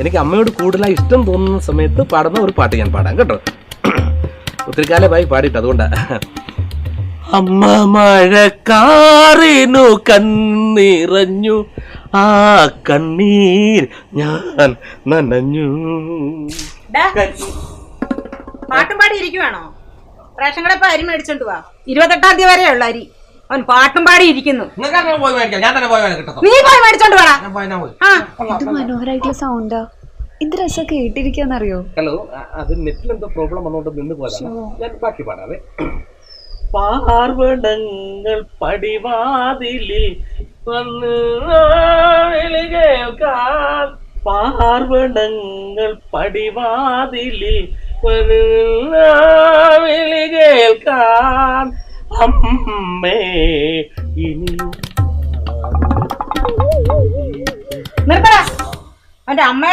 എനിക്ക് അമ്മയോട് കൂടുതലായി ഇഷ്ടം തോന്നുന്ന സമയത്ത് പാടുന്ന ഒരു പാട്ട് ഞാൻ പാടാം കേട്ടോ. ഒത്തിരി കാലമായി പാടിയിട്ട്, അതുകൊണ്ടാ. അമ്മ മഴക്കാറിനു കണ്ണിറഞ്ഞു, ആ കണ്ണീർ ഞാൻ നനഞ്ഞു. പാട്ടും പാടി ഇരിക്കുവാണോ? റേഷൻ കട അരി മേടിച്ചോണ്ട് വാ. 28-ാം തീയതി വരെയുള്ള അരി. അവൻ പാട്ടും പാടി ഇരിക്കുന്നു. നീ പോയി മേടിച്ചോണ്ട് വാടാ. ഇത് മനോഹരായിട്ടുള്ള സൗണ്ടാ. എന്ത് രസം കേട്ടിരിക്കാന്നറിയോ? ഹലോ, അത് നെറ്റിൽ എന്തോ പ്രോബ്ലം വന്നോണ്ട് നിന്ന് പോരാ. ഞാൻ ബാക്കി പാടാവേ. പാർവണങ്ങൾ പടിവാതിലിൽ വന്ന് കേൾക്കാൻ, പാർവണങ്ങൾ പടിവാതിലിൽ വന്ന് കേൾക്കാൻ, അമ്മേ ഇനിയും നിർത്തടാ. അവന്റെ അമ്മ